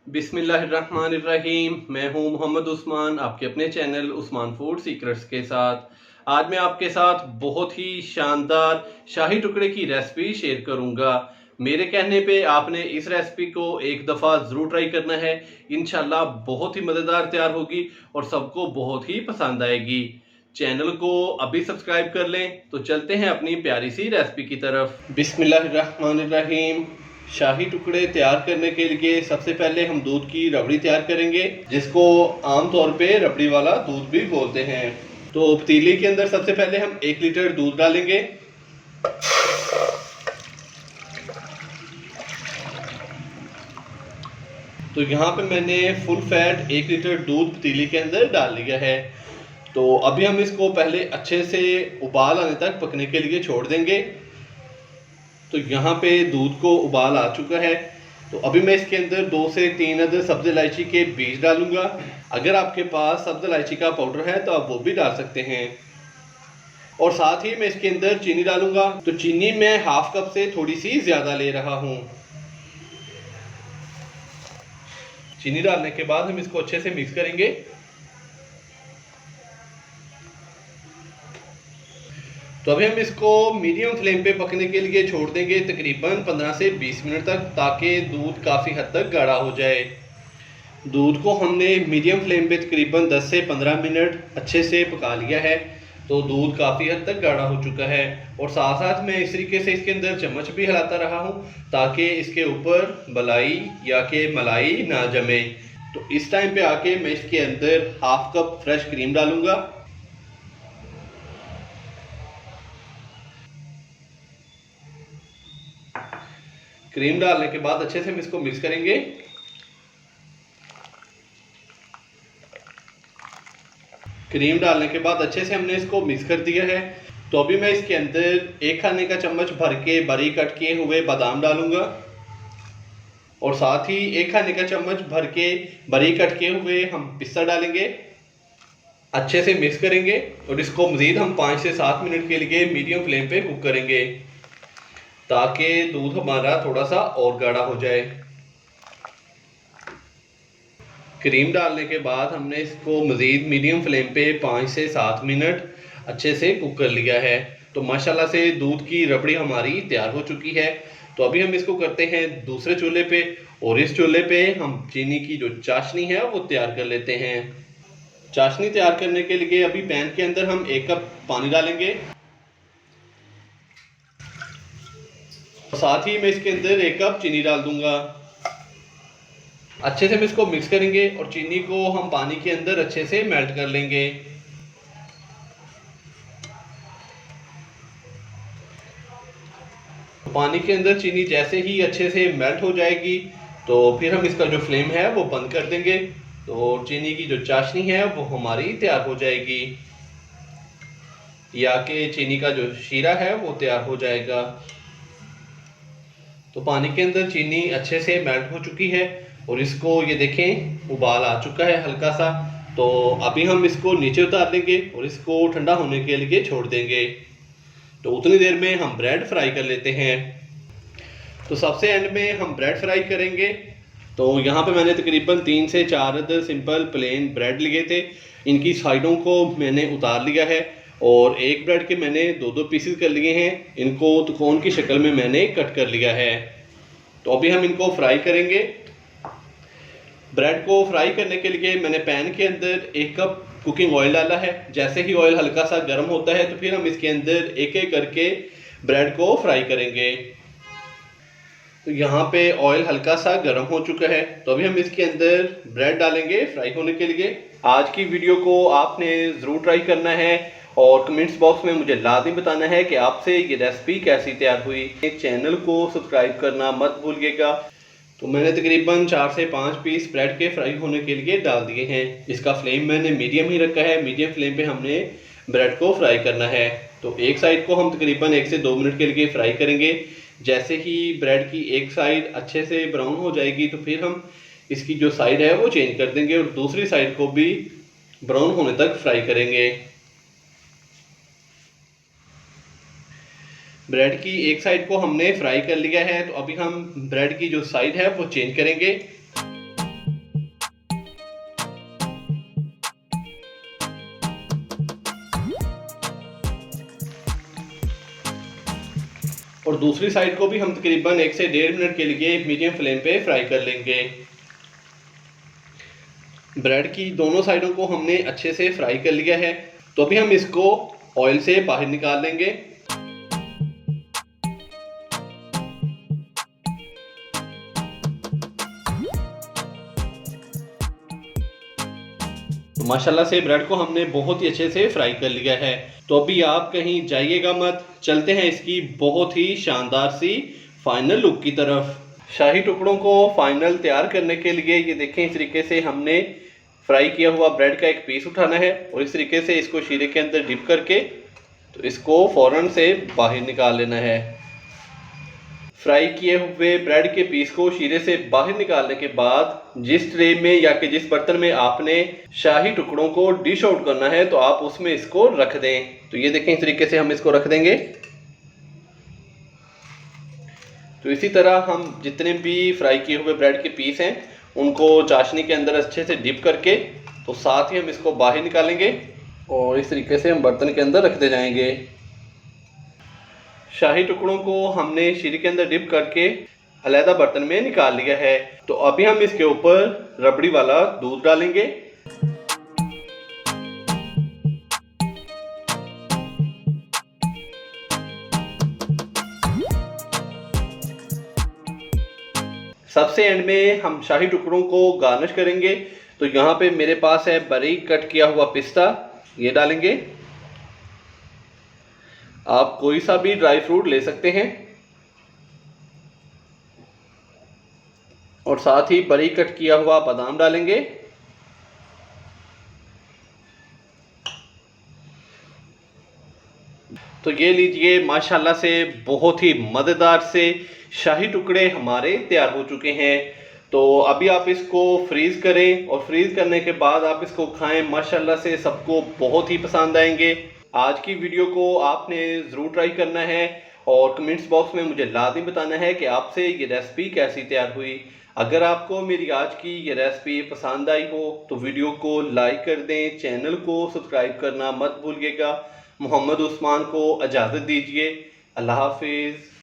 बिस्मिल्लाहिर्रहमानिर्रहीम। मैं हूं मोहम्मद उस्मान, आपके अपने चैनल उस्मान फूड सीक्रेट्स के साथ। आज मैं आपके साथ बहुत ही शानदार शाही टुकड़े की रेसिपी शेयर करूंगा। मेरे कहने पे आपने इस रेसिपी को एक दफ़ा ज़रूर ट्राई करना है। इंशाल्लाह बहुत ही मज़ेदार तैयार होगी और सबको बहुत ही पसंद आएगी। चैनल को अभी सब्सक्राइब कर लें। तो चलते हैं अपनी प्यारी सी रेसिपी की तरफ। बिस्मिल्लाहिर्रहमानिर्रहीम। शाही टुकड़े तैयार करने के लिए सबसे पहले हम दूध की रबड़ी तैयार करेंगे, जिसको आमतौर पे रबड़ी वाला दूध भी बोलते हैं। तो पतीली के अंदर सबसे पहले हम 1 लीटर दूध डालेंगे। तो यहाँ पे मैंने फुल फैट 1 लीटर दूध पतीली के अंदर डाल लिया है। तो अभी हम इसको पहले अच्छे से उबाल आने तक पकने के लिए छोड़ देंगे। तो यहाँ पे दूध को उबाल आ चुका है। तो अभी मैं इसके अंदर 2 से 3 अदद सब्ज़ इलायची के बीज डालूंगा। अगर आपके पास सब्ज़ इलायची का पाउडर है तो आप वो भी डाल सकते हैं। और साथ ही मैं इसके अंदर चीनी डालूंगा। तो चीनी मैं हाफ कप से थोड़ी सी ज़्यादा ले रहा हूँ। चीनी डालने के बाद हम इसको अच्छे से मिक्स करेंगे। तो अभी हम इसको मीडियम फ्लेम पे पकने के लिए छोड़ देंगे तकरीबन 15 से 20 मिनट तक, ताकि दूध काफ़ी हद तक गाढ़ा हो जाए। दूध को हमने मीडियम फ्लेम पे तकरीबन 10 से 15 मिनट अच्छे से पका लिया है। तो दूध काफ़ी हद तक गाढ़ा हो चुका है। और साथ साथ मैं इस तरीके से इसके अंदर चम्मच भी हिलाता रहा हूँ, ताकि इसके ऊपर बलाई या के मलाई ना जमे। तो इस टाइम पे आके मैं इसके अंदर हाफ कप फ्रेश क्रीम डालूंगा। क्रीम डालने के बाद अच्छे से हम इसको मिक्स करेंगे। क्रीम डालने के बाद अच्छे से हमने इसको मिक्स कर दिया है। तो अभी मैं इसके अंदर 1 खाने का चम्मच भर के बारीक कट किए हुए बादाम डालूंगा। और साथ ही 1 खाने का चम्मच भर के बारीक कट किए हुए हम पिस्ता डालेंगे। अच्छे से मिक्स करेंगे और इसको मज़ीद हम 5 से 7 मिनट के लिए मीडियम फ्लेम पे कुक करेंगे, ताकि दूध हमारा थोड़ा सा और गाढ़ा हो जाए। क्रीम डालने के बाद हमने इसको मज़ीद मीडियम फ्लेम पे 5 से 7 मिनट अच्छे से कुक कर लिया है। तो माशाल्लाह से दूध की रबड़ी हमारी तैयार हो चुकी है। तो अभी हम इसको करते हैं दूसरे चूल्हे पे, और इस चूल्हे पे हम चीनी की जो चाशनी है वो तैयार कर लेते हैं। चाशनी तैयार करने के लिए अभी पैन के अंदर हम 1 कप पानी डालेंगे। साथ ही मैं इसके अंदर 1 कप चीनी डाल दूंगा। अच्छे से हम इसको मिक्स करेंगे और चीनी को हम पानी के अंदर अच्छे से मेल्ट कर लेंगे। पानी के अंदर चीनी जैसे ही अच्छे से मेल्ट हो जाएगी, तो फिर हम इसका जो फ्लेम है वो बंद कर देंगे। तो चीनी की जो चाशनी है वो हमारी तैयार हो जाएगी, या कि चीनी का जो शीरा है वो तैयार हो जाएगा। तो पानी के अंदर चीनी अच्छे से मेल्ट हो चुकी है और इसको ये देखें उबाल आ चुका है हल्का सा। तो अभी हम इसको नीचे उतार देंगे और इसको ठंडा होने के लिए छोड़ देंगे। तो उतनी देर में हम ब्रेड फ्राई कर लेते हैं। तो सबसे एंड में हम ब्रेड फ्राई करेंगे। तो यहाँ पे मैंने तकरीबन 3 से 4 अदद सिंपल प्लेन ब्रेड लिए थे। इनकी साइडों को मैंने उतार लिया है और एक ब्रेड के मैंने 2-2 पीसेस कर लिए हैं। इनको त्रिकोण की शक्ल में मैंने कट कर लिया है। तो अभी हम इनको फ्राई करेंगे। ब्रेड को फ्राई करने के लिए मैंने पैन के अंदर 1 कप कुकिंग ऑयल डाला है। जैसे ही ऑयल हल्का सा गर्म होता है तो फिर हम इसके अंदर एक एक करके ब्रेड को फ्राई करेंगे। तो यहाँ पे ऑयल हल्का सा गर्म हो चुका है। तो अभी हम इसके अंदर ब्रेड डालेंगे फ्राई होने के लिए। आज की वीडियो को आपने ज़रूर ट्राई करना है और कमेंट्स बॉक्स में मुझे लाज़िम बताना है कि आपसे ये रेसिपी कैसी तैयार हुई। चैनल को सब्सक्राइब करना मत भूलिएगा। तो मैंने तकरीबन 4 से 5 पीस ब्रेड के फ्राई होने के लिए डाल दिए हैं। इसका फ्लेम मैंने मीडियम ही रखा है। मीडियम फ्लेम पे हमने ब्रेड को फ्राई करना है। तो एक साइड को हम तकरीबन 1 से 2 मिनट के लिए फ्राई करेंगे। जैसे ही ब्रेड की एक साइड अच्छे से ब्राउन हो जाएगी तो फिर हम इसकी जो साइड है वो चेंज कर देंगे और दूसरी साइड को भी ब्राउन होने तक फ्राई करेंगे। ब्रेड की एक साइड को हमने फ्राई कर लिया है। तो अभी हम ब्रेड की जो साइड है वो चेंज करेंगे। और दूसरी साइड को भी हम तकरीबन 1 से 1.5 मिनट के लिए मीडियम फ्लेम पे फ्राई कर लेंगे। ब्रेड की दोनों साइडों को हमने अच्छे से फ्राई कर लिया है, तो अभी हम इसको ऑयल से बाहर निकाल लेंगे। तो माशाल्लाह से ब्रेड को हमने बहुत ही अच्छे से फ्राई कर लिया है। तो अभी आप कहीं जाइएगा मत, चलते हैं इसकी बहुत ही शानदार सी फाइनल लुक की तरफ। शाही टुकड़ों को फाइनल तैयार करने के लिए ये देखें, इस तरीके से हमने फ्राई किया हुआ ब्रेड का एक पीस उठाना है और इस तरीके से इसको शीरे के अंदर डिप करके तो इसको फ़ौरन से बाहर निकाल लेना है। फ्राई किए हुए ब्रेड के पीस को शीरे से बाहर निकालने के बाद जिस ट्रे में या कि जिस बर्तन में आपने शाही टुकड़ों को डिश आउट करना है तो आप उसमें इसको रख दें। तो ये देखें, इस तरीके से हम इसको रख देंगे। तो इसी तरह हम जितने भी फ्राई किए हुए ब्रेड के पीस हैं उनको चाशनी के अंदर अच्छे से डिप करके तो साथ ही हम इसको बाहर निकालेंगे और इस तरीके से हम बर्तन के अंदर रखते जाएंगे। शाही टुकड़ों को हमने शीरे के अंदर डिप करके अलहदा बर्तन में निकाल लिया है। तो अभी हम इसके ऊपर रबड़ी वाला दूध डालेंगे। सबसे एंड में हम शाही टुकड़ों को गार्निश करेंगे। तो यहाँ पे मेरे पास है बारीक कट किया हुआ पिस्ता, ये डालेंगे। आप कोई सा भी ड्राई फ्रूट ले सकते हैं और साथ ही बारीक कट किया हुआ बादाम डालेंगे। तो ये लीजिए, माशाल्लाह से बहुत ही मज़ेदार से शाही टुकड़े हमारे तैयार हो चुके हैं। तो अभी आप इसको फ्रीज़ करें और फ्रीज़ करने के बाद आप इसको खाएं, माशाल्लाह से सबको बहुत ही पसंद आएंगे। आज की वीडियो को आपने ज़रूर ट्राई करना है और कमेंट्स बॉक्स में मुझे लाज़िम बताना है कि आपसे ये रेसिपी कैसी तैयार हुई। अगर आपको मेरी आज की ये रेसिपी पसंद आई हो तो वीडियो को लाइक कर दें, चैनल को सब्सक्राइब करना मत भूलिएगा। मोहम्मद उस्मान को इजाज़त दीजिए। अल्लाह हाफिज़।